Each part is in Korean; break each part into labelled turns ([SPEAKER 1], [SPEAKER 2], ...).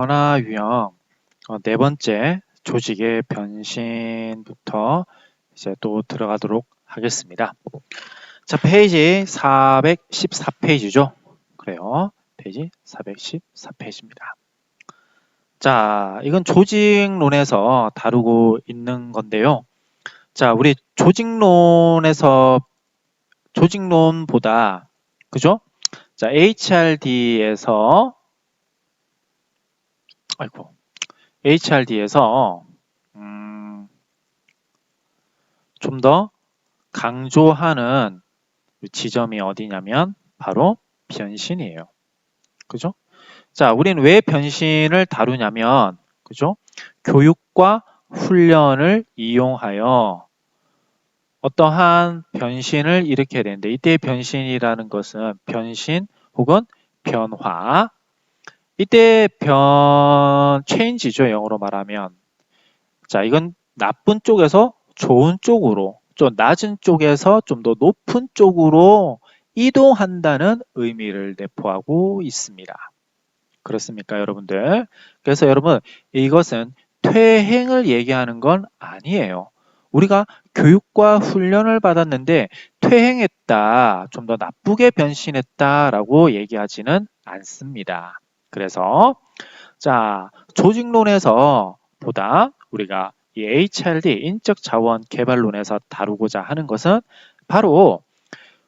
[SPEAKER 1] 변화 유형 네 번째 조직의 변신부터 이제 또 들어가도록 하겠습니다. 자, 페이지 414페이지죠. 그래요. 페이지 414페이지입니다. 자, 이건 조직론에서 다루고 있는 건데요. 자, 우리 조직론보다 그죠? 자, HRD에서 좀 더 강조하는 지점이 어디냐면 바로 변신이에요. 그죠? 자, 우리는 왜 변신을 다루냐면 그죠? 교육과 훈련을 이용하여 어떠한 변신을 일으켜야 되는데 이때 변신이라는 것은 변신 혹은 변화 이때 체인지죠. 영어로 말하면 자, 이건 나쁜 쪽에서 좋은 쪽으로 좀 낮은 쪽에서 좀 더 높은 쪽으로 이동한다는 의미를 내포하고 있습니다. 그렇습니까, 여러분들? 그래서 여러분, 이것은 퇴행을 얘기하는 건 아니에요. 우리가 교육과 훈련을 받았는데 퇴행했다, 좀 더 나쁘게 변신했다라고 얘기하지는 않습니다. 그래서 자, 조직론에서 보다 우리가 이 HRD 인적 자원 개발론에서 다루고자 하는 것은 바로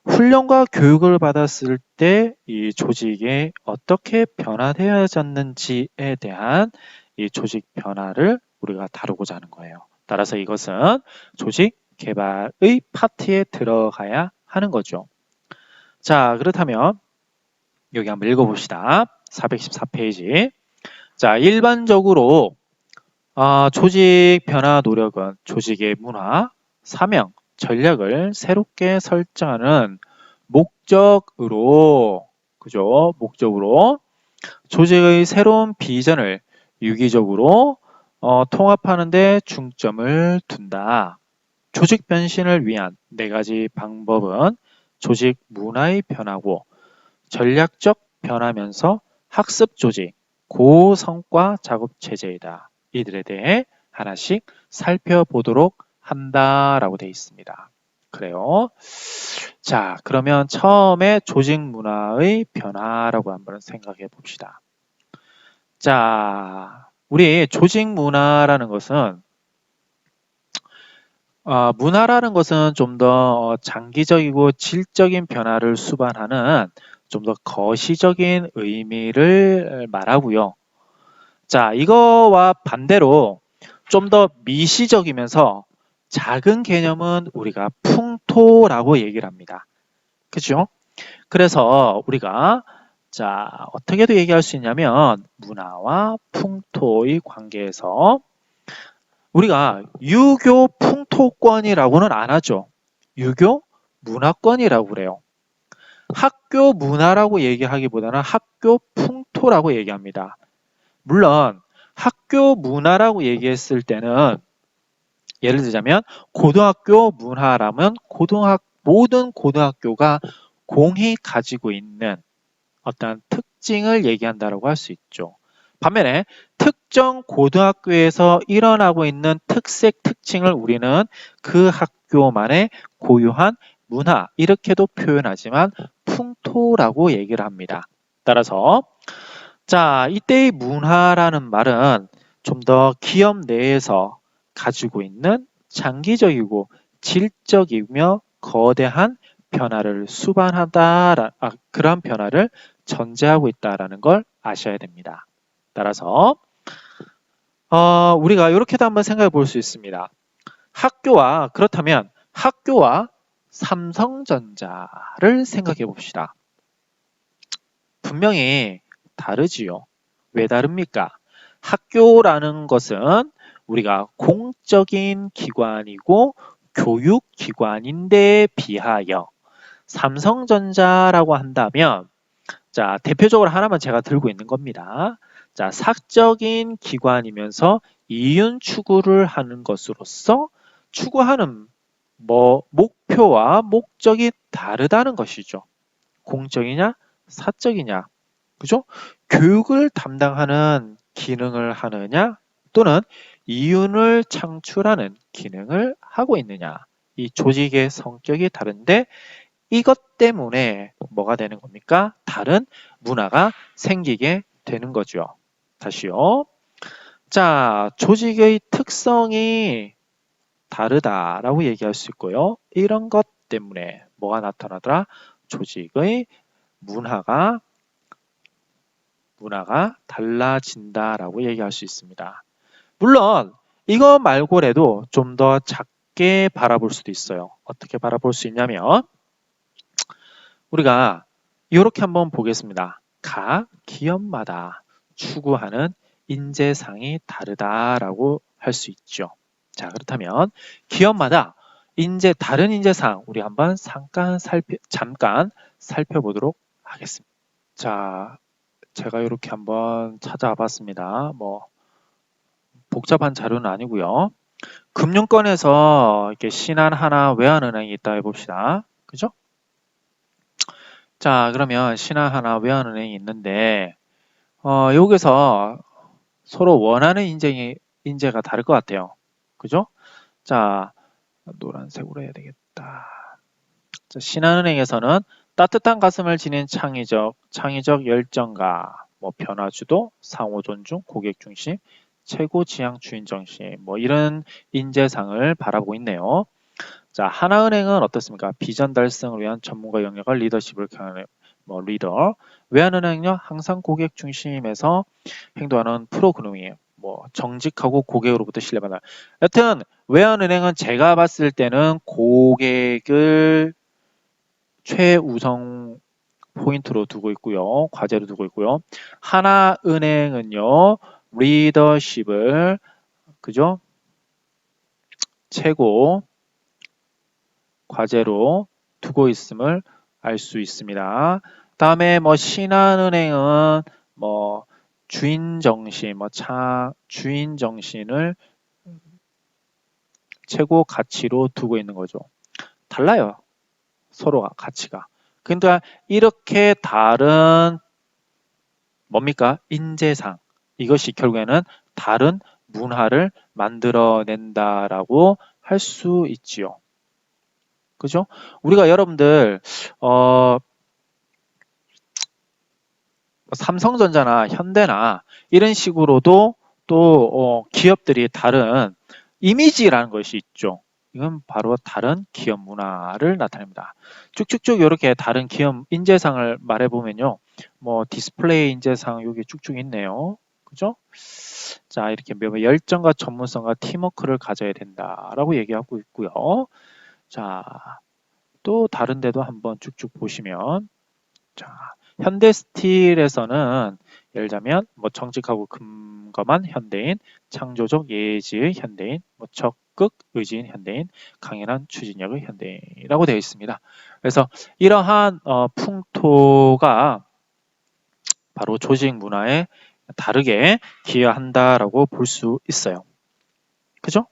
[SPEAKER 1] 훈련과 교육을 받았을 때 이 조직이 어떻게 변화되어졌는지에 대한 이 조직 변화를 우리가 다루고자 하는 거예요. 따라서 이것은 조직 개발의 파트에 들어가야 하는 거죠. 자, 그렇다면 여기 한번 읽어봅시다. 414페이지. 자, 일반적으로 조직 변화 노력은 조직의 문화, 사명, 전략을 새롭게 설정하는 목적으로, 그죠? 목적으로 조직의 새로운 비전을 유기적으로 통합하는 데 중점을 둔다. 조직 변신을 위한 네 가지 방법은 조직 문화의 변화고 전략적 변화면서 학습 조직, 고성과 작업 체제이다. 이들에 대해 하나씩 살펴보도록 한다라고 되어 있습니다. 그래요. 자, 그러면 처음에 조직 문화의 변화라고 한번 생각해 봅시다. 자, 우리 조직 문화라는 것은 문화라는 것은 좀 더 장기적이고 질적인 변화를 수반하는 좀 더 거시적인 의미를 말하고요. 자, 이거와 반대로 좀 더 미시적이면서 작은 개념은 우리가 풍토라고 얘기를 합니다. 그죠? 그래서 우리가 자, 어떻게도 얘기할 수 있냐면 문화와 풍토의 관계에서 우리가 유교 풍토권이라고는 안 하죠. 유교 문화권이라고 그래요. 학교 문화라고 얘기하기보다는 학교 풍토라고 얘기합니다. 물론 학교 문화라고 얘기했을 때는 예를 들자면 고등학교 문화라면 모든 고등학교가 공히 가지고 있는 어떤 특징을 얘기한다고 할 수 있죠. 반면에 특정 고등학교에서 일어나고 있는 특색, 특징을 우리는 그 학교만의 고유한 문화 이렇게도 표현하지만 풍토라고 얘기를 합니다. 따라서 자, 이때의 문화라는 말은 좀 더 기업 내에서 가지고 있는 장기적이고 질적이며 거대한 변화를 그런 변화를 전제하고 있다는 걸 아셔야 됩니다. 따라서 우리가 이렇게도 한번 생각해 볼 수 있습니다. 그렇다면 학교와 삼성전자를 생각해 봅시다. 분명히 다르지요. 왜 다릅니까? 학교라는 것은 우리가 공적인 기관이고 교육기관인데 비하여 삼성전자라고 한다면 자, 대표적으로 하나만 제가 들고 있는 겁니다. 자, 사적인 기관이면서 이윤 추구를 하는 것으로서 추구하는 목표와 목적이 다르다는 것이죠. 공적이냐, 사적이냐, 그죠? 교육을 담당하는 기능을 하느냐 또는 이윤을 창출하는 기능을 하고 있느냐. 이 조직의 성격이 다른데 이것 때문에 뭐가 되는 겁니까? 다른 문화가 생기게 되는 거죠. 다시요. 자, 조직의 특성이 다르다라고 얘기할 수 있고요. 이런 것 때문에 뭐가 나타나더라? 조직의 문화가 달라진다라고 얘기할 수 있습니다. 물론 이거 말고라도 좀 더 작게 바라볼 수도 있어요. 어떻게 바라볼 수 있냐면 우리가 이렇게 한번 보겠습니다. 각 기업마다 추구하는 인재상이 다르다라고 할 수 있죠. 자, 그렇다면 기업마다 다른 인재상 우리 한번 잠깐 살펴보도록 하겠습니다. 자, 제가 이렇게 한번 찾아봤습니다. 뭐 복잡한 자료는 아니고요. 금융권에서 이렇게 신한하나 외환은행이 있다 해봅시다. 그죠? 자, 그러면 신한하나 외환은행이 있는데 여기서 서로 원하는 인재가 다를 것 같아요. 그죠? 자, 노란색으로 해야 되겠다. 자, 신한은행에서는 따뜻한 가슴을 지닌 창의적 열정가, 뭐 변화주도, 상호 존중, 고객 중심, 최고 지향 주인 정신, 뭐 이런 인재상을 바라보고 있네요. 자, 하나은행은 어떻습니까? 비전 달성을 위한 전문가 영역을 리더십을 경하는 리더. 외환은행은요, 항상 고객 중심에서 행동하는 프로그램이에요. 뭐 정직하고 고객으로부터 신뢰받아. 여튼 외환은행은 제가 봤을 때는 고객을 최우선 포인트로 두고 있고요. 과제로 두고 있고요. 하나은행은요, 리더십을 그죠? 최고 과제로 두고 있음을 알 수 있습니다. 다음에 뭐 신한은행은 뭐 주인 정신, 주인 정신을 최고 가치로 두고 있는 거죠. 달라요. 서로가 가치가. 그러니까 이렇게 다른 뭡니까? 인재상. 이것이 결국에는 다른 문화를 만들어낸다라고 할 수 있지요. 그죠? 우리가 여러분들 삼성전자나 현대나 이런 식으로도 또 기업들이 다른 이미지라는 것이 있죠. 이건 바로 다른 기업 문화를 나타냅니다. 쭉쭉쭉 이렇게 다른 기업 인재상을 말해보면요. 뭐 디스플레이 인재상 여기 쭉쭉 있네요. 그죠? 자, 이렇게 열정과 전문성과 팀워크를 가져야 된다라고 얘기하고 있고요. 자, 또 다른 데도 한번 쭉쭉 보시면 자, 현대스틸에서는 예를 들자면 뭐 정직하고 금검한 현대인, 창조적 예지의 현대인, 뭐 적극 의지인 현대인, 강인한 추진력의 현대인이라고 되어 있습니다. 그래서 이러한 풍토가 바로 조직 문화에 다르게 기여한다라고 볼 수 있어요. 그죠?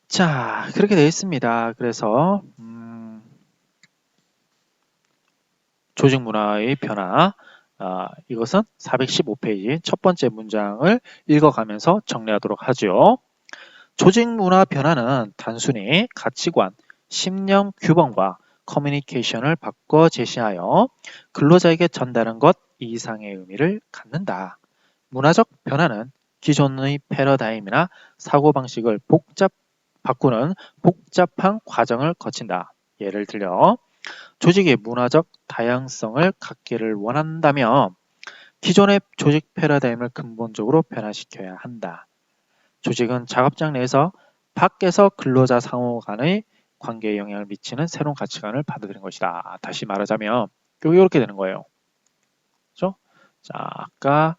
[SPEAKER 1] 자, 그렇게 되어 있습니다. 그래서 조직 문화의 변화. 이것은 415페이지 첫 번째 문장을 읽어가면서 정리하도록 하죠. 조직 문화 변화는 단순히 가치관, 신념 규범과 커뮤니케이션을 바꿔 제시하여 근로자에게 전달한 것 이상의 의미를 갖는다. 문화적 변화는 기존의 패러다임이나 사고방식을 바꾸는 복잡한 과정을 거친다. 예를 들어 조직의 문화적 다양성을 갖기를 원한다면 기존의 조직 패러다임을 근본적으로 변화시켜야 한다. 조직은 작업장 내에서 밖에서 근로자 상호 간의 관계에 영향을 미치는 새로운 가치관을 받아들인 것이다. 다시 말하자면 이렇게 되는 거예요. 그렇죠? 자, 아까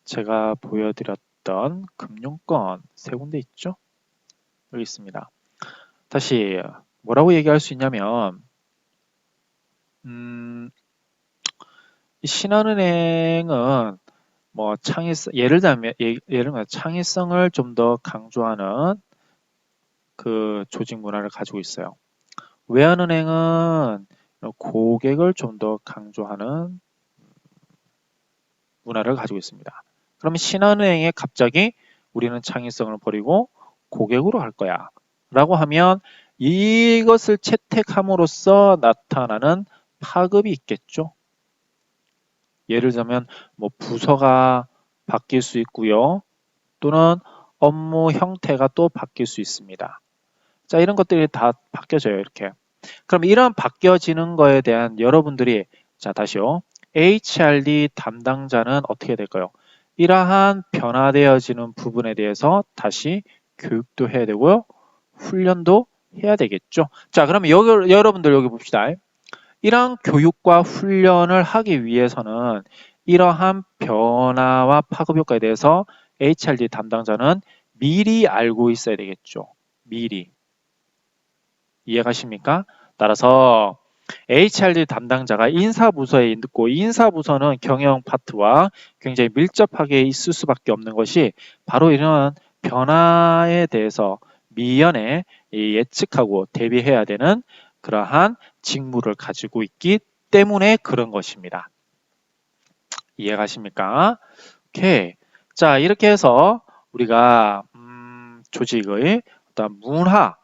[SPEAKER 1] 제가 보여드렸던 금융권 세 군데 있죠? 여기 있습니다. 다시 뭐라고 얘기할 수 있냐면 신한은행은 뭐 예를 들면 창의성을 좀 더 강조하는 그 조직 문화를 가지고 있어요. 외환은행은 고객을 좀 더 강조하는 문화를 가지고 있습니다. 그러면 신한은행에 갑자기 우리는 창의성을 버리고 고객으로 할 거야 라고 하면 이것을 채택함으로써 나타나는 파급이 있겠죠. 예를 들면 뭐 부서가 바뀔 수 있고요. 또는 업무 형태가 또 바뀔 수 있습니다. 자, 이런 것들이 다 바뀌어져요. 이렇게. 그럼 이런 바뀌어지는 거에 대한 여러분들이 자, 다시요. HRD 담당자는 어떻게 될까요? 이러한 변화되어지는 부분에 대해서 다시 교육도 해야 되고요. 훈련도 해야 되겠죠. 자, 그러면 여러분들 여기 봅시다. 이러한 교육과 훈련을 하기 위해서는 이러한 변화와 파급 효과에 대해서 HRD 담당자는 미리 알고 있어야 되겠죠. 미리. 이해가십니까? 따라서 HRD 담당자가 인사부서에 있고 인사부서는 경영 파트와 굉장히 밀접하게 있을 수밖에 없는 것이 바로 이런 변화에 대해서 미연에 예측하고 대비해야 되는 그러한 직무를 가지고 있기 때문에 그런 것입니다. 이해가십니까? 오케이. 자, 이렇게 해서 우리가 조직의 어떤 문화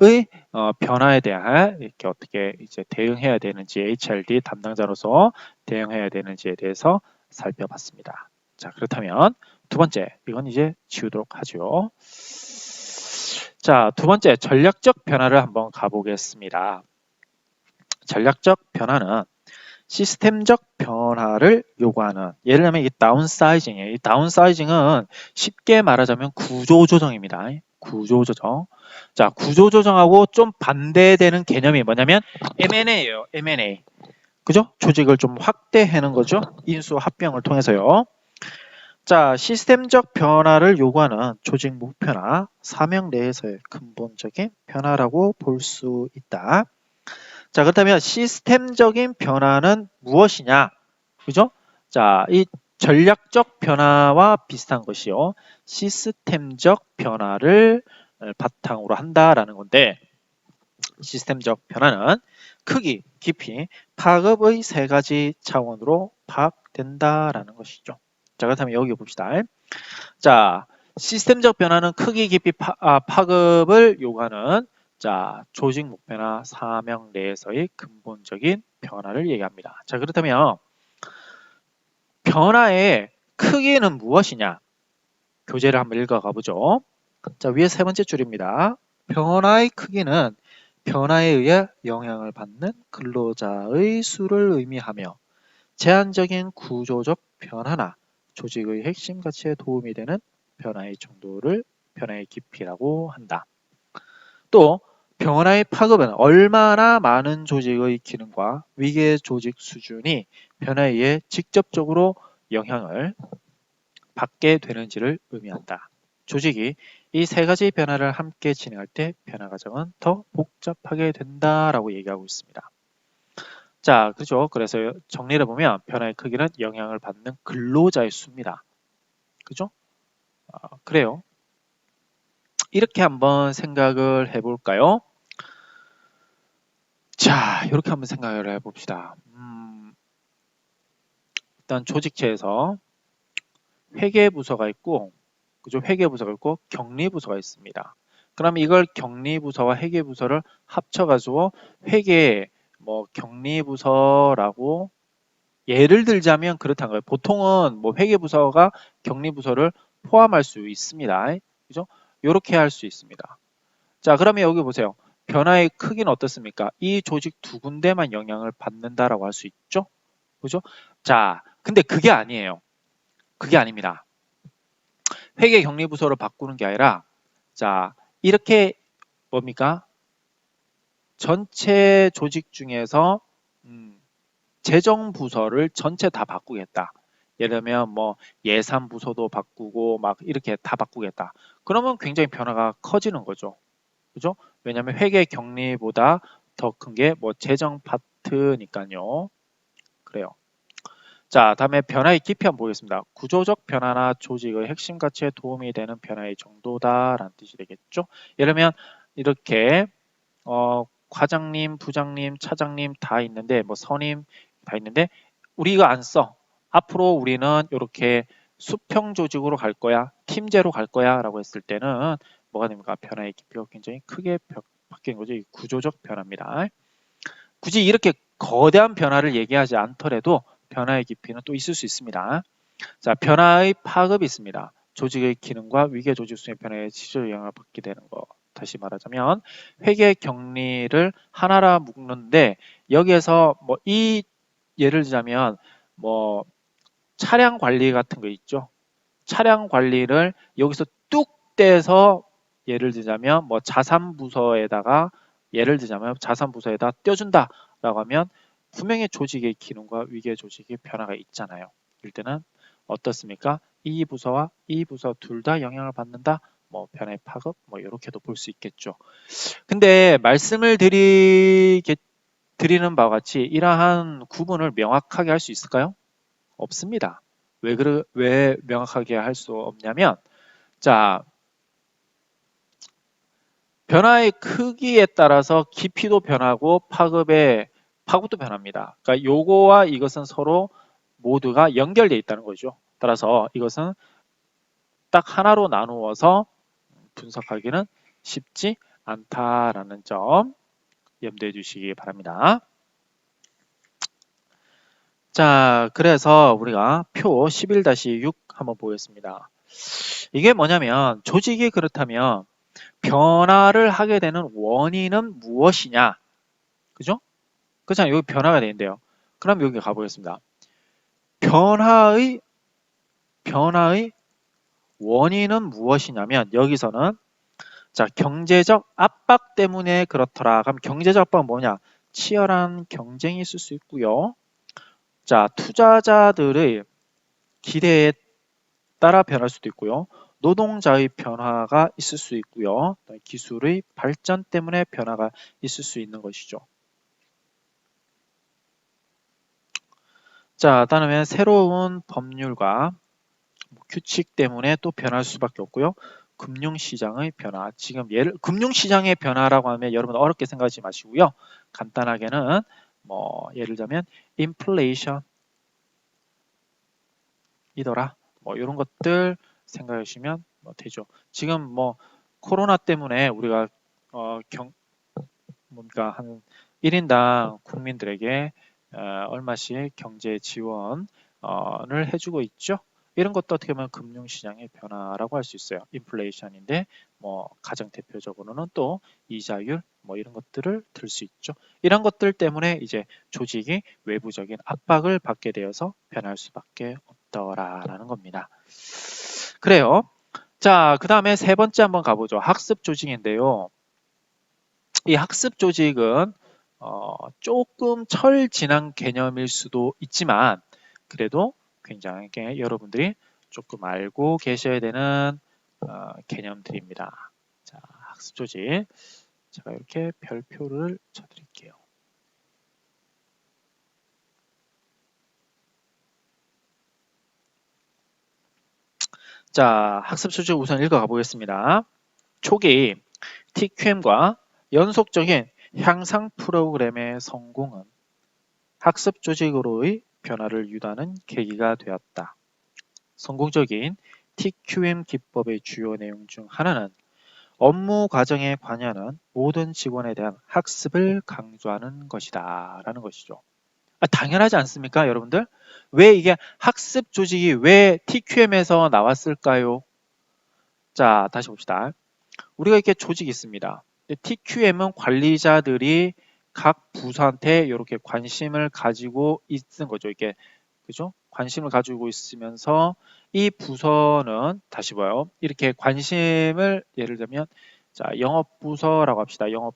[SPEAKER 1] 의 변화에 대한 이렇게 어떻게 이제 대응해야 되는지 HRD 담당자로서 대응해야 되는지에 대해서 살펴봤습니다. 자, 그렇다면 두 번째, 이건 이제 지우도록 하죠. 자, 두 번째 전략적 변화를 한번 가보겠습니다. 전략적 변화는 시스템적 변화를 요구하는, 예를 들면 이 다운사이징이에요. 이 다운사이징은 쉽게 말하자면 구조조정입니다. 구조조정. 자, 구조조정하고 좀 반대되는 개념이 뭐냐면 M&A예요. M&A. 그죠? 조직을 좀 확대하는 거죠. 인수 합병을 통해서요. 자, 시스템적 변화를 요구하는 조직 목표나 사명 내에서의 근본적인 변화라고 볼 수 있다. 자, 그렇다면 시스템적인 변화는 무엇이냐? 그죠? 자, 이 전략적 변화와 비슷한 것이요. 시스템적 변화를 바탕으로 한다라는 건데, 시스템적 변화는 크기, 깊이, 파급의 세 가지 차원으로 파악된다라는 것이죠. 자, 그렇다면 여기 봅시다. 자, 시스템적 변화는 크기, 깊이, 파급을 요구하는 자, 조직 목표나 사명 내에서의 근본적인 변화를 얘기합니다. 자, 그렇다면 변화의 크기는 무엇이냐? 교재를 한번 읽어가 보죠. 자, 위에 세 번째 줄입니다. 변화의 크기는 변화에 의해 영향을 받는 근로자의 수를 의미하며 제한적인 구조적 변화나 조직의 핵심 가치에 도움이 되는 변화의 정도를 변화의 깊이라고 한다. 또 변화의 파급은 얼마나 많은 조직의 기능과 위계 조직 수준이 변화에 의해 직접적으로 영향을 받게 되는지를 의미한다. 조직이 이 세 가지 변화를 함께 진행할 때 변화 과정은 더 복잡하게 된다라고 얘기하고 있습니다. 자, 그죠? 그래서 정리를 보면 변화의 크기는 영향을 받는 근로자의 수입니다. 그죠? 그래요. 이렇게 한번 생각을 해볼까요? 자, 이렇게 한번 생각을 해봅시다. 일단 조직체에서 회계부서가 있고, 그죠? 회계부서가 있고 격리부서가 있습니다. 그럼 이걸 격리부서와 회계부서를 합쳐가지고 회계 뭐 격리부서라고 예를 들자면 그렇다는 거예요. 보통은 뭐 회계부서가 격리부서를 포함할 수 있습니다. 그죠? 이렇게 할 수 있습니다. 자, 그러면 여기 보세요. 변화의 크기는 어떻습니까? 이 조직 두 군데만 영향을 받는다라고 할 수 있죠? 그죠? 자, 근데 그게 아니에요. 그게 아닙니다. 회계 격리부서를 바꾸는 게 아니라 자, 이렇게 뭡니까? 전체 조직 중에서 재정부서를 전체 다 바꾸겠다. 예를 들면 뭐 예산부서도 바꾸고 막 이렇게 다 바꾸겠다. 그러면 굉장히 변화가 커지는 거죠. 그죠? 왜냐하면 회계 격리보다 더 큰 게 뭐 재정 파트니까요. 그래요. 자, 다음에 변화의 깊이 한번 보겠습니다. 구조적 변화나 조직의 핵심 가치에 도움이 되는 변화의 정도다라는 뜻이 되겠죠. 예를 들면 이렇게 과장님, 부장님, 차장님 다 있는데 뭐 선임 다 있는데 우리가 안 써. 앞으로 우리는 이렇게 수평 조직으로 갈 거야, 팀제로 갈 거야 라고 했을 때는 뭐가 됩니까? 변화의 깊이가 굉장히 크게 바뀌는 거죠. 이 구조적 변화입니다. 굳이 이렇게 거대한 변화를 얘기하지 않더라도 변화의 깊이는 또 있을 수 있습니다. 자, 변화의 파급이 있습니다. 조직의 기능과 위계 조직 수의 변화에 지적 영향을 받게 되는 거. 다시 말하자면 회계 격리를 하나라 묶는데 여기에서 뭐 이 예를 들자면 뭐 차량 관리 같은 거 있죠. 차량 관리를 여기서 뚝 떼서 예를 들자면 뭐 자산부서에다가 예를 들자면 자산부서에다 떼어준다라고 하면 분명히 조직의 기능과 위계 조직의 변화가 있잖아요. 이럴 때는 어떻습니까? 이 부서와 이 부서 둘 다 영향을 받는다. 뭐 변화의 파급 뭐 이렇게도 볼 수 있겠죠. 근데 말씀을 드리는 바와 같이 이러한 구분을 명확하게 할 수 있을까요? 없습니다. 왜 명확하게 할 수 없냐면, 자, 변화의 크기에 따라서 깊이도 변하고 파급도 변합니다. 그러니까 요거와 이것은 서로 모두가 연결되어 있다는 거죠. 따라서 이것은 딱 하나로 나누어서 분석하기는 쉽지 않다라는 점 염두해 주시기 바랍니다. 자, 그래서 우리가 표 11-6 한번 보겠습니다. 이게 뭐냐면 조직이 그렇다면 변화를 하게 되는 원인은 무엇이냐? 그죠? 그렇잖아요. 여기 변화가 되는데요. 그럼 여기 가보겠습니다. 변화의 원인은 무엇이냐면 여기서는 자, 경제적 압박 때문에 그렇더라. 그럼 경제적 압박은 뭐냐? 치열한 경쟁이 있을 수 있고요. 자, 투자자들의 기대에 따라 변할 수도 있고요. 노동자의 변화가 있을 수 있고요. 기술의 발전 때문에 변화가 있을 수 있는 것이죠. 자, 다음에 새로운 법률과 규칙 때문에 또 변할 수밖에 없고요. 금융시장의 변화. 지금 금융시장의 변화라고 하면 여러분 어렵게 생각하지 마시고요. 간단하게는 뭐 예를 들자면 인플레이션이더라. 뭐 이런 것들 생각해 주시면 뭐 되죠. 지금 뭐 코로나 때문에 우리가 뭔가 한 1인당 국민들에게 얼마씩 경제 지원을 해주고 있죠. 이런 것도 어떻게 보면 금융시장의 변화라고 할 수 있어요. 인플레이션인데 뭐 가장 대표적으로는 또 이자율 뭐 이런 것들을 들 수 있죠. 이런 것들 때문에 이제 조직이 외부적인 압박을 받게 되어서 변할 수밖에 없더라라는 겁니다. 그래요. 자, 그 다음에 세 번째 한번 가보죠. 학습 조직인데요. 이 학습 조직은 조금 철진한 개념일 수도 있지만 그래도 굉장히 여러분들이 조금 알고 계셔야 되는 개념들입니다. 자, 학습 조직. 제가 이렇게 별표를 쳐드릴게요. 자, 학습 조직 우선 읽어가 보겠습니다. 초기 TQM과 연속적인 향상 프로그램의 성공은 학습 조직으로의 변화를 유도하는 계기가 되었다. 성공적인 TQM 기법의 주요 내용 중 하나는 업무 과정에 관여하는 모든 직원에 대한 학습을 강조하는 것이다 라는 것이죠. 당연하지 않습니까 여러분들? 왜 이게 학습 조직이 왜 TQM에서 나왔을까요? 자, 다시 봅시다. 우리가 이렇게 조직이 있습니다. TQM은 관리자들이 각 부서한테 이렇게 관심을 가지고 있는 거죠. 이게 그죠? 관심을 가지고 있으면서 이 부서는 다시 봐요. 이렇게 관심을 예를 들면 자 영업부서라고 합시다. 이렇게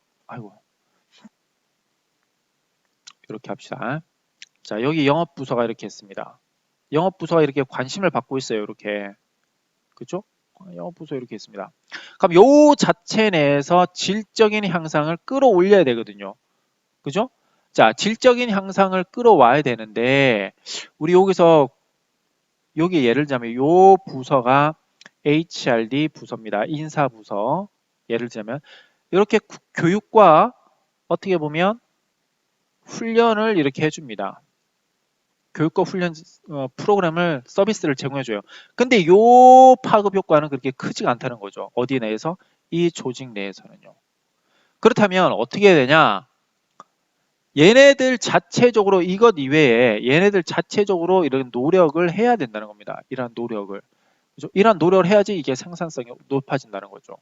[SPEAKER 1] 합시다. 자 여기 영업부서가 이렇게 있습니다. 영업부서가 이렇게 관심을 받고 있어요. 이렇게 그죠? 영업부서 이렇게 있습니다. 그럼 요 자체 내에서 질적인 향상을 끌어올려야 되거든요. 그죠? 자, 질적인 향상을 끌어와야 되는데 우리 여기서 여기 예를 들자면 요 부서가 HRD 부서입니다. 인사부서. 예를 들자면 이렇게 교육과 어떻게 보면 훈련을 이렇게 해줍니다. 교육과 훈련 프로그램을 서비스를 제공해줘요. 근데 요 파급 효과는 그렇게 크지가 않다는 거죠. 어디 내에서? 이 조직 내에서는요. 그렇다면 어떻게 해야 되냐? 얘네들 자체적으로 이것 이외에 얘네들 자체적으로 이런 노력을 해야 된다는 겁니다. 이러한 노력을. 그죠? 이러한 노력을 해야지 이게 생산성이 높아진다는 거죠.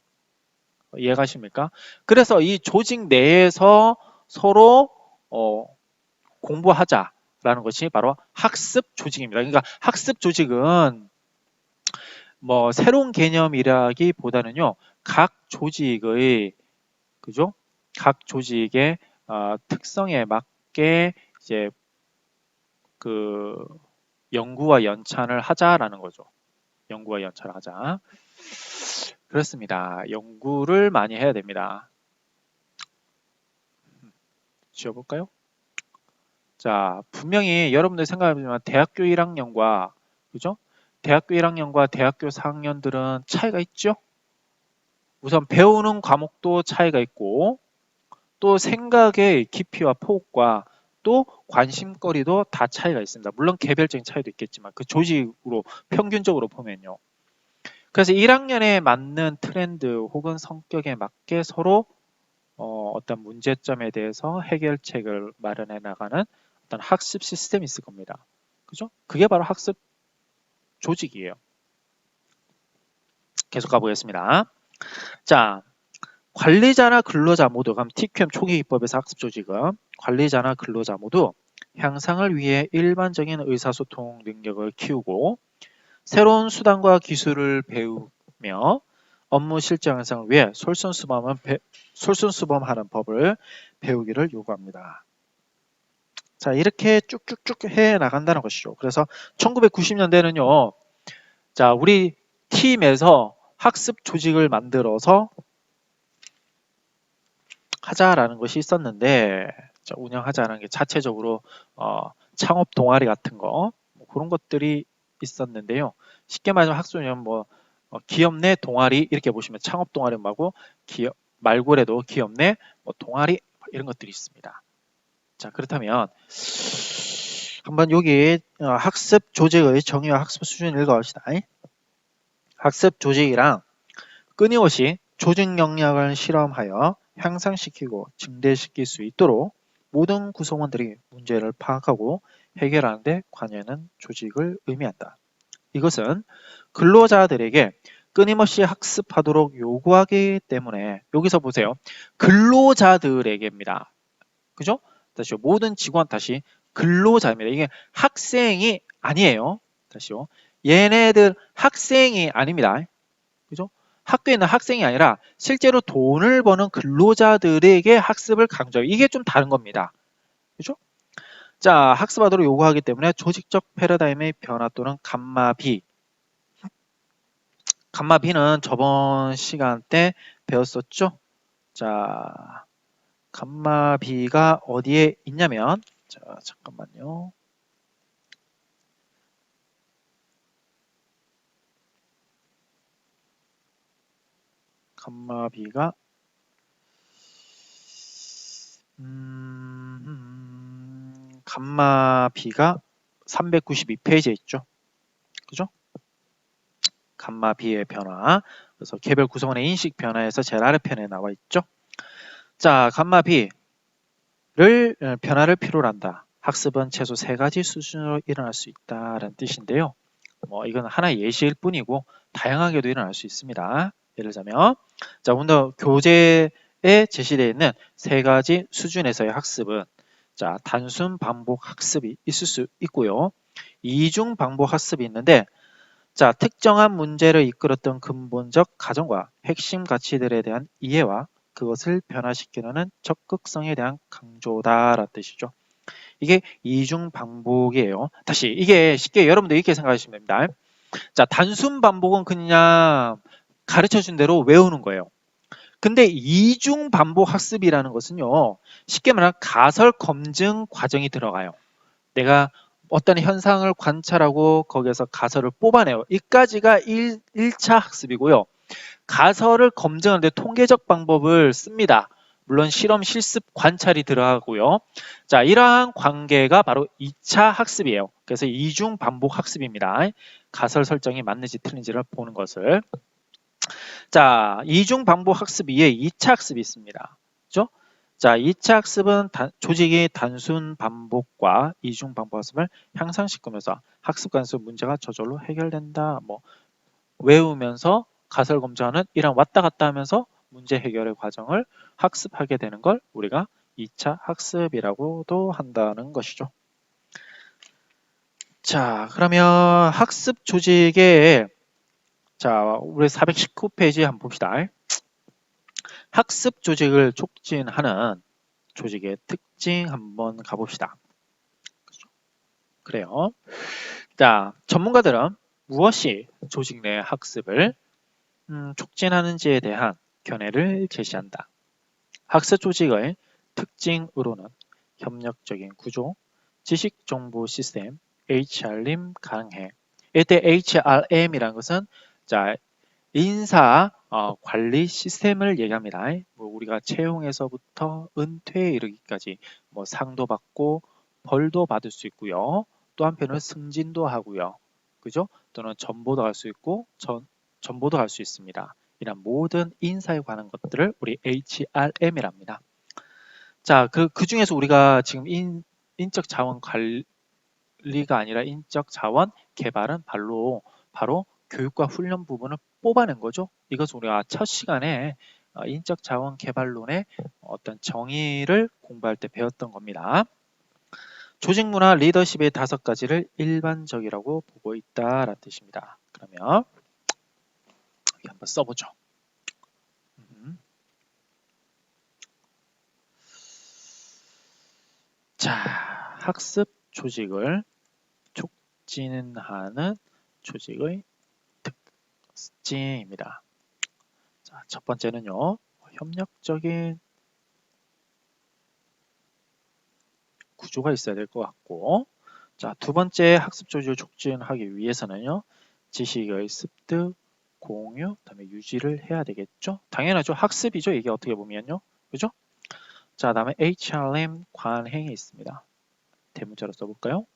[SPEAKER 1] 이해가십니까? 그래서 이 조직 내에서 서로 공부하자라는 것이 바로 학습 조직입니다. 그러니까 학습 조직은 뭐 새로운 개념이라기보다는요, 각 조직의 그죠? 각 조직의 특성에 맞게 이제 그 연구와 연찬을 하자라는 거죠. 연구와 연찬을 하자. 그렇습니다. 연구를 많이 해야 됩니다. 지워볼까요? 자, 분명히 여러분들 생각하지만 대학교 1학년과 그죠? 대학교 1학년과 대학교 4학년들은 차이가 있죠? 우선 배우는 과목도 차이가 있고 또 생각의 깊이와 폭과 또 관심거리도 다 차이가 있습니다. 물론 개별적인 차이도 있겠지만 그 조직으로 평균적으로 보면요. 그래서 1학년에 맞는 트렌드 혹은 성격에 맞게 서로 어떤 문제점에 대해서 해결책을 마련해 나가는 어떤 학습 시스템이 있을 겁니다. 그죠? 그게 바로 학습 조직이에요. 계속 가보겠습니다. 자, 관리자나 근로자 모두, 그럼 TQM 초기 기법에서 학습 조직은 관리자나 근로자 모두 향상을 위해 일반적인 의사소통 능력을 키우고 새로운 수단과 기술을 배우며 업무 실적 향상을 위해 솔선수범하는 법을 배우기를 요구합니다. 자, 이렇게 쭉쭉쭉 해 나간다는 것이죠. 그래서 1990년대는요, 자, 우리 팀에서 학습 조직을 만들어서 하자라는 것이 있었는데, 자, 운영하자는 게 자체적으로 창업 동아리 같은 거, 뭐 그런 것들이 있었는데요. 쉽게 말하면 학습은 뭐 기업 내 동아리 이렇게 보시면 창업 동아리 말고 기업 말고라도 기업 내 뭐 동아리 이런 것들이 있습니다. 자, 그렇다면 한번 여기 학습 조직의 정의와 학습 수준 읽어봅시다. 학습 조직이랑 끊임없이 조직 역량을 실험하여 향상시키고 증대시킬 수 있도록 모든 구성원들이 문제를 파악하고 해결하는 데 관여하는 조직을 의미한다. 이것은 근로자들에게 끊임없이 학습하도록 요구하기 때문에 여기서 보세요. 근로자들에게입니다. 그죠? 다시요. 모든 직원 다시 근로자입니다. 이게 학생이 아니에요. 다시요. 얘네들 학생이 아닙니다. 그죠? 학교에 있는 학생이 아니라 실제로 돈을 버는 근로자들에게 학습을 강조해요. 이게 좀 다른 겁니다. 그죠? 자, 학습하도록 요구하기 때문에 조직적 패러다임의 변화 또는 감마비. 감마비는 저번 시간 때 배웠었죠? 자, 감마비가 어디에 있냐면, 자, 잠깐만요. 감마비가 감마비가 392페이지에 있죠. 그죠? 감마비의 변화. 그래서 개별 구성원의 인식 변화에서 제일 아래편에 나와 있죠. 자, 감마비를 변화를 필요로 한다. 학습은 최소 3가지 수준으로 일어날 수 있다는 뜻인데요. 뭐 이건 하나의 예시일 뿐이고 다양하게도 일어날 수 있습니다. 예를 들자면 자, 오늘 교재에 제시되어 있는 3가지 수준에서의 학습은 자, 단순 반복 학습이 있을 수 있고요. 이중 반복 학습이 있는데 자, 특정한 문제를 이끌었던 근본적 가정과 핵심 가치들에 대한 이해와 그것을 변화시키려는 적극성에 대한 강조다라는 뜻이죠. 이게 이중 반복이에요. 다시 이게 쉽게 여러분들 이렇게 생각하시면 됩니다. 자, 단순 반복은 그냥 가르쳐준 대로 외우는 거예요. 근데 이중 반복 학습이라는 것은요, 쉽게 말하면 가설 검증 과정이 들어가요. 내가 어떤 현상을 관찰하고 거기에서 가설을 뽑아내요. 이까지가 1차 학습이고요. 가설을 검증하는데 통계적 방법을 씁니다. 물론 실험, 실습, 관찰이 들어가고요. 자, 이러한 관계가 바로 2차 학습이에요. 그래서 이중 반복 학습입니다. 가설 설정이 맞는지 틀린지를 보는 것을. 자, 이중 반복 학습 이에 2차 학습이 있습니다. 그죠? 자, 2차 학습은 조직의 단순 반복과 이중 반복 학습을 향상시키면서 학습 관수 문제가 저절로 해결된다. 뭐 외우면서 가설 검증하는 이런 왔다 갔다 하면서 문제 해결의 과정을 학습하게 되는 걸 우리가 2차 학습이라고도 한다는 것이죠. 자, 그러면 학습 조직의 자, 우리 419페이지 한번 봅시다. 학습 조직을 촉진하는 조직의 특징 한번 가봅시다. 그래요. 자, 전문가들은 무엇이 조직 내 학습을 촉진하는지에 대한 견해를 제시한다. 학습 조직의 특징으로는 협력적인 구조, 지식 정보 시스템, HRM 가능해. 이때 HRM이라는 것은 자, 인사 관리 시스템을 얘기합니다. 뭐 우리가 채용에서부터 은퇴에 이르기까지 뭐 상도 받고 벌도 받을 수 있고요. 또 한편으로는 승진도 하고요. 그죠? 또는 전보도 할 수 있고 전보도 할 수 있습니다. 이런 모든 인사에 관한 것들을 우리 HRM이랍니다. 자, 그 중에서 우리가 지금 인적 자원 관리가 아니라 인적 자원 개발은 바로 교육과 훈련 부분을 뽑아낸 거죠. 이것은 우리가 첫 시간에 인적 자원 개발론의 어떤 정의를 공부할 때 배웠던 겁니다. 조직 문화 리더십의 5가지를 일반적이라고 보고 있다라는 뜻입니다. 그러면 여기 한번 써보죠. 자, 학습 조직을 촉진하는 조직의 특징입니다. 자, 첫 번째는요, 협력적인 구조가 있어야 될 것 같고, 자, 두 번째 학습 조직을 촉진하기 위해서는요, 지식의 습득, 공유, 그다음에 유지를 해야 되겠죠. 당연하죠. 학습이죠. 이게 어떻게 보면요, 그죠? 자, 다음에 HRM 관행이 있습니다. 대문자로 써볼까요?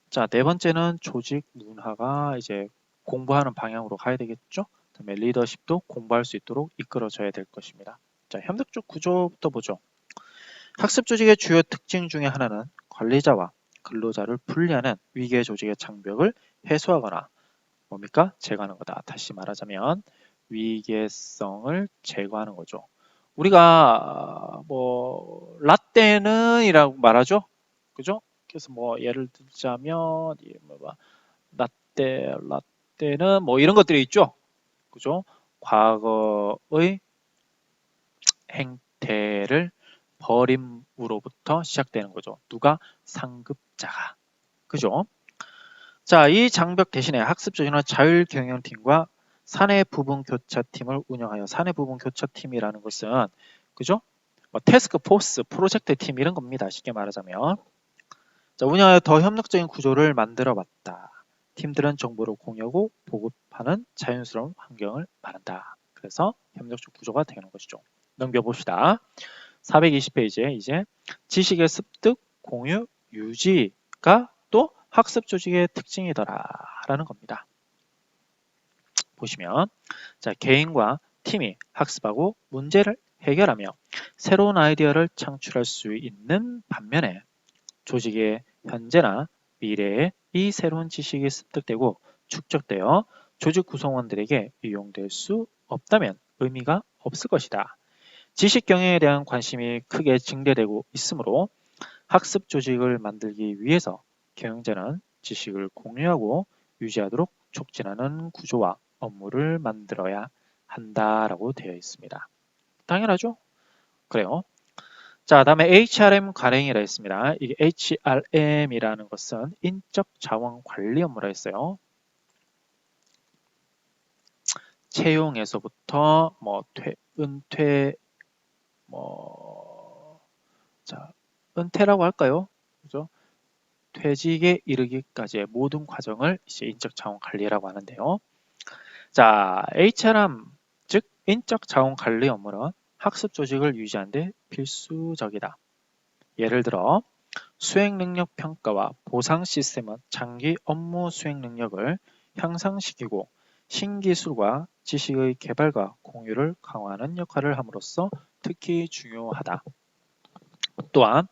[SPEAKER 1] 자, 네 번째는 조직 문화가 이제 공부하는 방향으로 가야 되겠죠. 그다음에 리더십도 공부할 수 있도록 이끌어줘야 될 것입니다. 자, 협력적 구조부터 보죠. 학습 조직의 주요 특징 중에 하나는 관리자와 근로자를 분리하는 위계 조직의 장벽을 해소하거나 뭡니까? 제거하는 거다. 다시 말하자면 위계성을 제거하는 거죠. 우리가 뭐 라떼는 이라고 말하죠. 그죠? 그래서 뭐 예를 들자면 라떼는 뭐 이런 것들이 있죠. 그죠? 과거의 행태를 버림으로부터 시작되는 거죠. 누가? 상급자가. 그죠? 자, 이 장벽 대신에 학습 조직은 자율경영팀과 사내 부분 교차팀을 운영하여 사내 부분 교차팀이라는 것은 그죠? 뭐 태스크 포스, 프로젝트 팀 이런 겁니다. 쉽게 말하자면. 자, 운영하여 더 협력적인 구조를 만들어 봤다. 팀들은 정보를 공유하고 보급하는 자연스러운 환경을 말한다. 그래서 협력적 구조가 되는 것이죠. 넘겨봅시다. 420페이지에 이제 지식의 습득, 공유, 유지가 또 학습 조직의 특징이더라라는 겁니다. 보시면 자, 개인과 팀이 학습하고 문제를 해결하며 새로운 아이디어를 창출할 수 있는 반면에 조직의 현재나 미래에 이 새로운 지식이 습득되고 축적되어 조직 구성원들에게 이용될 수 없다면 의미가 없을 것이다. 지식 경영에 대한 관심이 크게 증대되고 있으므로 학습 조직을 만들기 위해서 경영자는 지식을 공유하고 유지하도록 촉진하는 구조와 업무를 만들어야 한다라고 되어 있습니다. 당연하죠? 그래요. 자, 다음에 HRM 관행이라 했습니다. 이게 HRM이라는 것은 인적 자원 관리 업무라 했어요. 채용에서부터 뭐 은퇴 자, 은퇴라고 할까요? 그죠? 퇴직에 이르기까지의 모든 과정을 이제 인적 자원 관리라고 하는데요. 자, HRM, 즉 인적 자원 관리 업무는 학습 조직을 유지하는 데 필수적이다. 예를 들어 수행 능력 평가와 보상 시스템은 장기 업무 수행 능력을 향상시키고 신기술과 지식의 개발과 공유를 강화하는 역할을 함으로써 특히 중요하다. 또한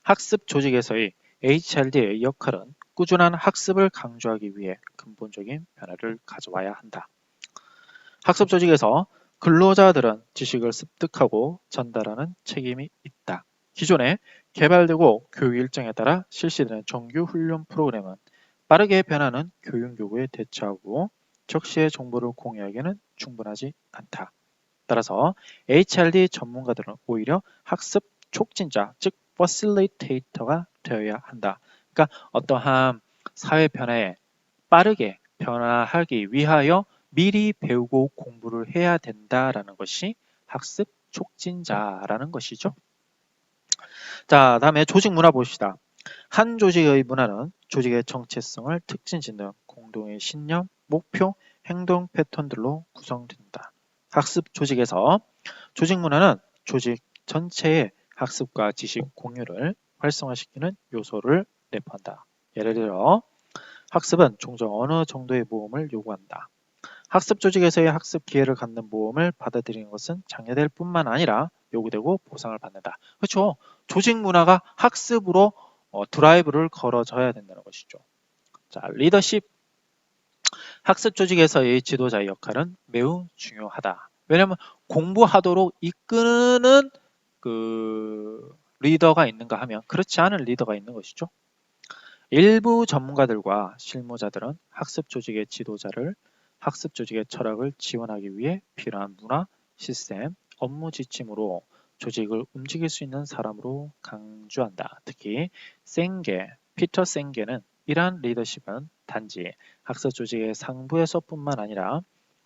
[SPEAKER 1] 학습 조직에서의 HRD의 역할은 꾸준한 학습을 강조하기 위해 근본적인 변화를 가져와야 한다. 학습 조직에서 근로자들은 지식을 습득하고 전달하는 책임이 있다. 기존에 개발되고 교육 일정에 따라 실시되는 정규 훈련 프로그램은 빠르게 변하는 교육 요구에 대처하고 적시의 정보를 공유하기에는 충분하지 않다. 따라서 HRD 전문가들은 오히려 학습 촉진자, 즉 퍼실리테이터가 되어야 한다. 그러니까 어떠한 사회 변화에 빠르게 변화하기 위하여 미리 배우고 공부를 해야 된다라는 것이 학습 촉진자라는 것이죠. 자, 다음에 조직 문화 봅시다. 한 조직의 문화는 조직의 정체성을 특징 짓는 공동의 신념, 목표, 행동 패턴들로 구성된다. 학습 조직에서 조직 문화는 조직 전체의 학습과 지식 공유를 활성화시키는 요소를 내포한다. 예를 들어 학습은 종종 어느 정도의 모험을 요구한다. 학습 조직에서의 학습 기회를 갖는 모험을 받아들이는 것은 장려될 뿐만 아니라 요구되고 보상을 받는다. 그렇죠. 조직 문화가 학습으로 드라이브를 걸어줘야 된다는 것이죠. 자, 리더십. 학습 조직에서의 지도자의 역할은 매우 중요하다. 왜냐하면 공부하도록 이끄는 그 리더가 있는가 하면 그렇지 않은 리더가 있는 것이죠. 일부 전문가들과 실무자들은 학습 조직의 지도자를 학습 조직의 철학을 지원하기 위해 필요한 문화, 시스템, 업무 지침으로 조직을 움직일 수 있는 사람으로 강조한다. 특히 피터 생게는 이러한 리더십은 단지 학습 조직의 상부에서뿐만 아니라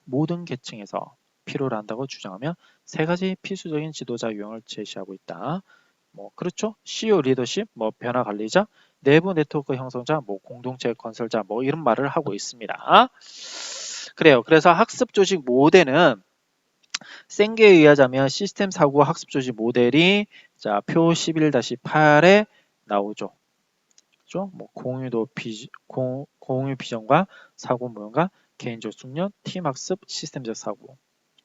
[SPEAKER 1] 모든 계층에서 필요로 한다고 주장하며 세 가지 필수적인 지도자 유형을 제시하고 있다. 뭐 그렇죠. CEO 리더십, 뭐 변화 관리자, 내부 네트워크 형성자, 뭐 공동체 건설자, 뭐 이런 말을 하고 있습니다. 그래요. 그래서 학습 조직 모델은 생계에 의하자면 시스템 사고 학습 조직 모델이 자, 표 11-8에 나오죠. 그죠? 뭐 공유 비전과 사고 모형과 개인적 숙련, 팀 학습, 시스템적 사고.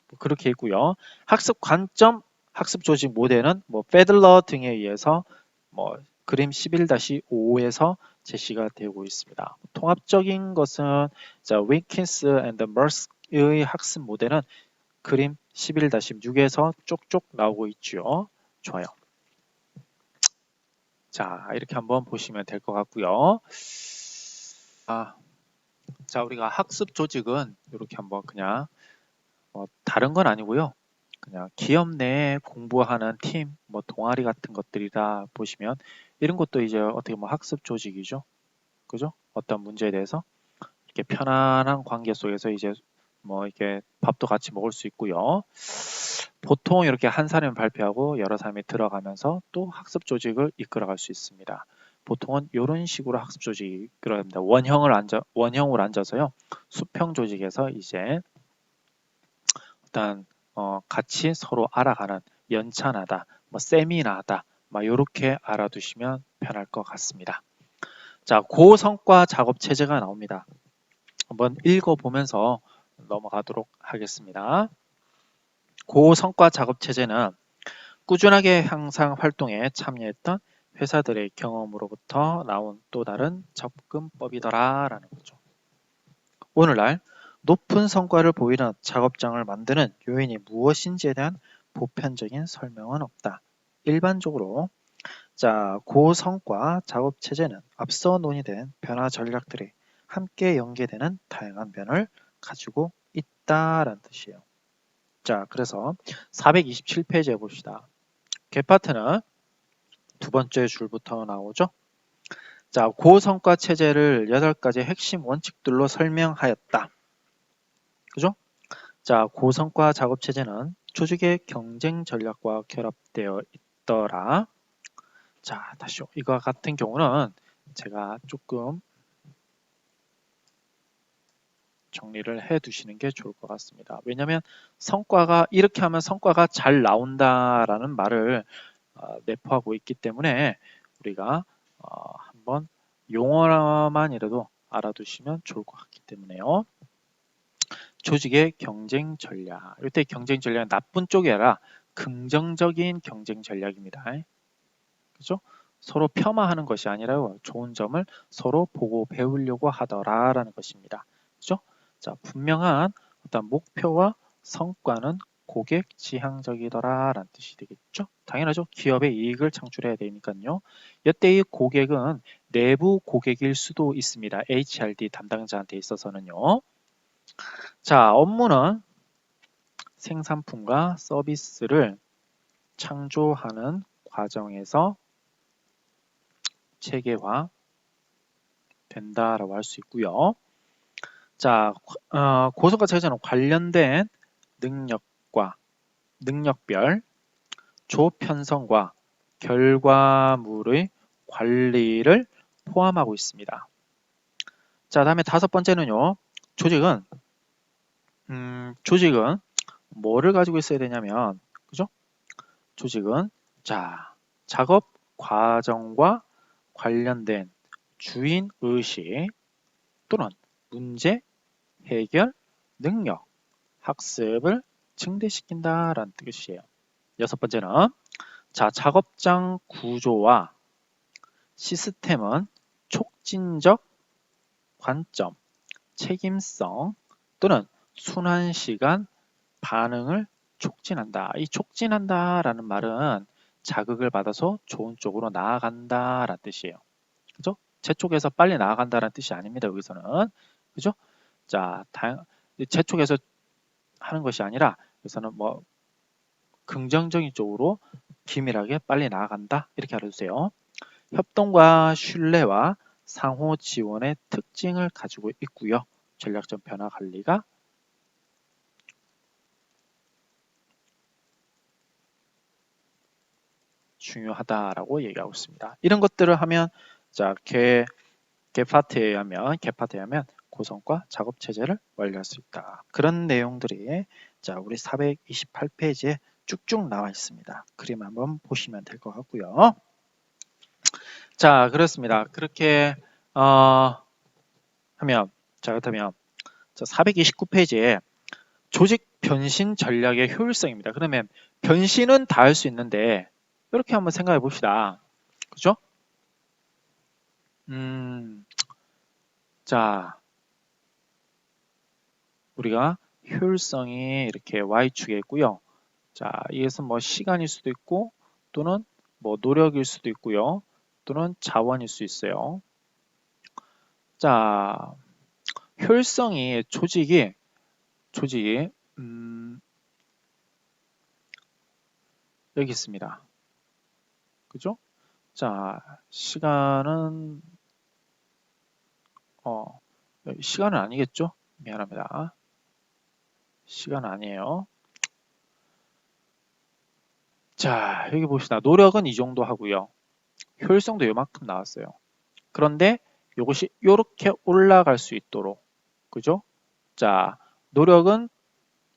[SPEAKER 1] 뭐 그렇게 있고요. 학습 관점, 학습 조직 모델은 뭐 페들러 등에 의해서 뭐 그림 11-5에서 제시가 되고 있습니다. 통합적인 것은 자, 윈킨스 앤드 머스의 학습 모델은 그림 11-6에서 쪽쪽 나오고 있죠. 좋아요. 자, 이렇게 한번 보시면 될 것 같고요. 자, 우리가 학습 조직은 이렇게 한번 그냥 다른 건 아니고요. 그냥 기업 내에 공부하는 팀, 뭐 동아리 같은 것들이다 보시면 이런 것도 이제 어떻게 뭐 학습 조직이죠. 그죠? 어떤 문제에 대해서 이렇게 편안한 관계 속에서 이제 뭐 이렇게 밥도 같이 먹을 수 있고요. 보통 이렇게 한 사람이 발표하고 여러 사람이 들어가면서 또 학습 조직을 이끌어갈 수 있습니다. 보통은 이런 식으로 학습 조직이 이끌어갑니다. 원형으로 앉아서요. 수평 조직에서 이제 일단 같이 서로 알아가는 연찬하다, 뭐 세미나하다, 막 이렇게 알아두시면 편할 것 같습니다. 자, 고성과 작업 체제가 나옵니다. 한번 읽어보면서 넘어가도록 하겠습니다. 고성과 작업 체제는 꾸준하게 향상 활동에 참여했던 회사들의 경험으로부터 나온 또 다른 접근법이더라 라는 거죠. 오늘날 높은 성과를 보이는 작업장을 만드는 요인이 무엇인지에 대한 보편적인 설명은 없다. 일반적으로 자, 고성과 작업 체제는 앞서 논의된 변화 전략들이 함께 연계되는 다양한 면을 가지고 있다라는 뜻이에요. 자, 그래서 427페이지에 봅시다. 개파트는 두 번째 줄부터 나오죠. 자, 고성과 체제를 8가지 핵심 원칙들로 설명하였다. 그죠? 자, 고성과 작업 체제는 조직의 경쟁 전략과 결합되어 있더라. 자, 다시요. 이거 같은 경우는 제가 조금 정리를 해 두시는 게 좋을 것 같습니다. 왜냐하면 성과가 이렇게 하면 성과가 잘 나온다라는 말을 내포하고 있기 때문에 우리가 한번 용어만이라도 알아두시면 좋을 것 같기 때문에요. 조직의 경쟁 전략. 이때 경쟁 전략은 나쁜 쪽이 아니라 긍정적인 경쟁 전략입니다. 그죠? 서로 폄하하는 것이 아니라 좋은 점을 서로 보고 배우려고 하더라라는 것입니다. 그죠? 자, 분명한 어떤 목표와 성과는 고객 지향적이더라라는 뜻이 되겠죠? 당연하죠. 기업의 이익을 창출해야 되니까요. 이때의 고객은 내부 고객일 수도 있습니다. HRD 담당자한테 있어서는요. 자, 업무는 생산품과 서비스를 창조하는 과정에서 체계화 된다라고 할 수 있고요. 자, 고성과 체계는 관련된 능력과 능력별 조편성과 결과물의 관리를 포함하고 있습니다. 자, 다음에 다섯 번째는요. 조직은 뭐를 가지고 있어야 되냐면, 그죠? 조직은 자, 작업 과정과 관련된 주인 의식 또는 문제 해결 능력 학습을 증대시킨다라는 뜻이에요. 여섯 번째는 자, 작업장 구조와 시스템은 촉진적 관점, 책임성 또는 순환시간 반응을 촉진한다. 이 촉진한다라는 말은 자극을 받아서 좋은 쪽으로 나아간다라는 뜻이에요. 그죠? 제 쪽에서 빨리 나아간다는 뜻이 아닙니다. 여기서는. 그죠? 자, 제 쪽에서 하는 것이 아니라 여기서는 뭐 긍정적인 쪽으로 기밀하게 빨리 나아간다. 이렇게 알아주세요. 협동과 신뢰와 상호 지원의 특징을 가지고 있고요. 전략적 변화 관리가 중요하다라고 얘기하고 있습니다. 이런 것들을 하면 자, 개파트에 하면 고성과 작업 체제를 완료할 수 있다. 그런 내용들이 자, 우리 428페이지에 쭉쭉 나와 있습니다. 그림 한번 보시면 될 것 같고요. 자, 그렇습니다. 그렇게 하면 자, 그렇다면 자, 429페이지에 조직 변신 전략의 효율성입니다. 그러면 변신은 다 할 수 있는데 이렇게 한번 생각해 봅시다. 그죠? 자, 우리가 효율성이 이렇게 Y축에 있고요. 자, 이것은 뭐 시간일 수도 있고 또는 뭐 노력일 수도 있고요. 또는 자원일 수 있어요. 자, 효율성이 조직이 여기 있습니다. 그죠? 자, 시간은 시간은 아니겠죠? 미안합니다. 시간 아니에요. 자, 여기 봅시다. 노력은 이 정도 하고요. 효율성도 이만큼 나왔어요. 그런데 이것이 이렇게 올라갈 수 있도록, 그죠? 자, 노력은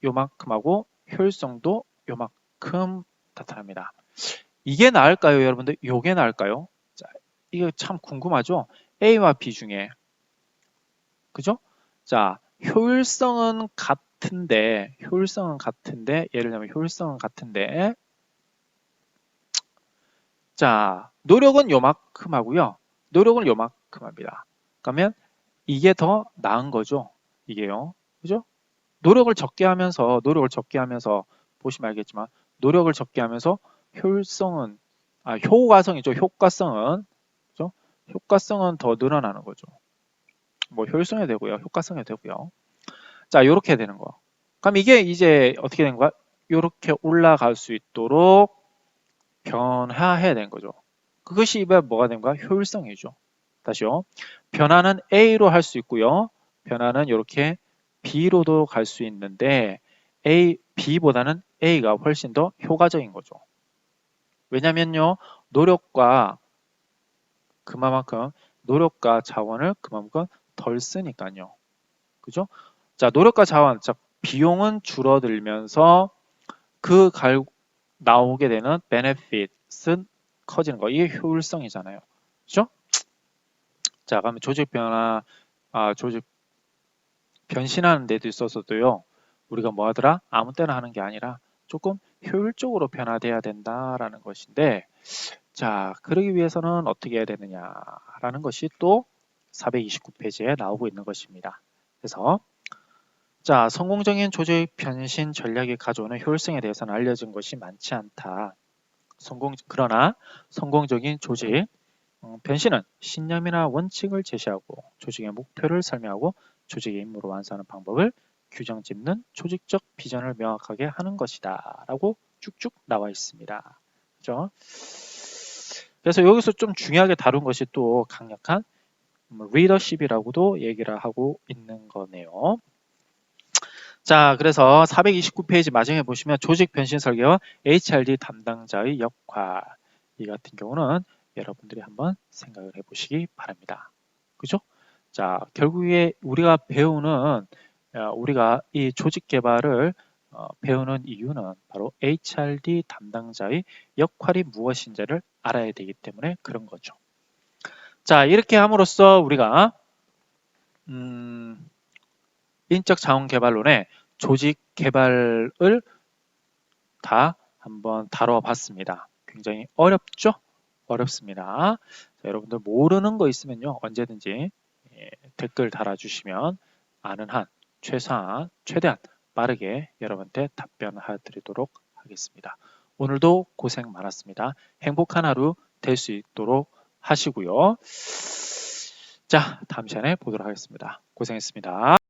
[SPEAKER 1] 요만큼 하고 효율성도 요만큼 나타납니다. 이게 나을까요, 여러분들? 요게 나을까요? 자, 이거 참 궁금하죠? A와 B 중에, 그죠? 자, 효율성은 같은데, 예를 들면 효율성은 같은데, 자, 노력은 요만큼 하고요. 노력은 요만큼 합니다. 그러면 이게 더 나은 거죠. 이게요. 그죠? 노력을 적게 하면서 보시면 알겠지만 노력을 적게 하면서 효과성이죠. 그죠? 효과성은 더 늘어나는 거죠. 뭐 효율성이 되고요. 효과성이 되고요. 자, 요렇게 되는 거. 그럼 이게 이제 어떻게 된 거야? 요렇게 올라갈 수 있도록 변화해야 되는 거죠. 그것이 뭐가 된 거야? 효율성이죠. 다시요. 변화는 A로 할 수 있고요. 변화는 이렇게 B로도 갈 수 있는데 B보다는 A가 훨씬 더 효과적인 거죠. 왜냐면요. 노력과 자원을 그만큼 덜 쓰니까요. 그죠? 자, 노력과 자원, 자, 비용은 줄어들면서 그 나오게 되는 benefit은 커지는 거. 이게 효율성이잖아요. 그죠? 자, 그러면 조직 변화, 조직 변신하는 데도 있어서도요. 우리가 뭐 하더라? 아무 때나 하는 게 아니라 조금 효율적으로 변화돼야 된다라는 것인데, 자, 그러기 위해서는 어떻게 해야 되느냐라는 것이 또 429페이지에 나오고 있는 것입니다. 그래서 자, 성공적인 조직 변신 전략이 가져오는 효율성에 대해서는 알려진 것이 많지 않다. 그러나 성공적인 조직 변신은 신념이나 원칙을 제시하고 조직의 목표를 설명하고 조직의 임무를 완수하는 방법을 규정 짓는 조직적 비전을 명확하게 하는 것이다 라고 쭉쭉 나와 있습니다. 그죠? 그래서 여기서 좀 중요하게 다룬 것이 또 강력한 리더십이라고도 얘기를 하고 있는 거네요. 자, 그래서 429페이지 마지막에 보시면 조직 변신 설계와 HRD 담당자의 역할 이 같은 경우는 여러분들이 한번 생각을 해보시기 바랍니다. 그죠? 자, 결국에 우리가 배우는 우리가 이 조직 개발을 배우는 이유는 바로 HRD 담당자의 역할이 무엇인지를 알아야 되기 때문에 그런 거죠. 자, 이렇게 함으로써 우리가 인적 자원 개발론의 조직 개발을 다 한번 다뤄봤습니다. 굉장히 어렵죠? 어렵습니다. 자, 여러분들 모르는 거 있으면요. 언제든지 댓글 달아주시면 아는 한, 최대한 빠르게 여러분한테 답변해 드리도록 하겠습니다. 오늘도 고생 많았습니다. 행복한 하루 될 수 있도록 하시고요. 자, 다음 시간에 보도록 하겠습니다. 고생했습니다.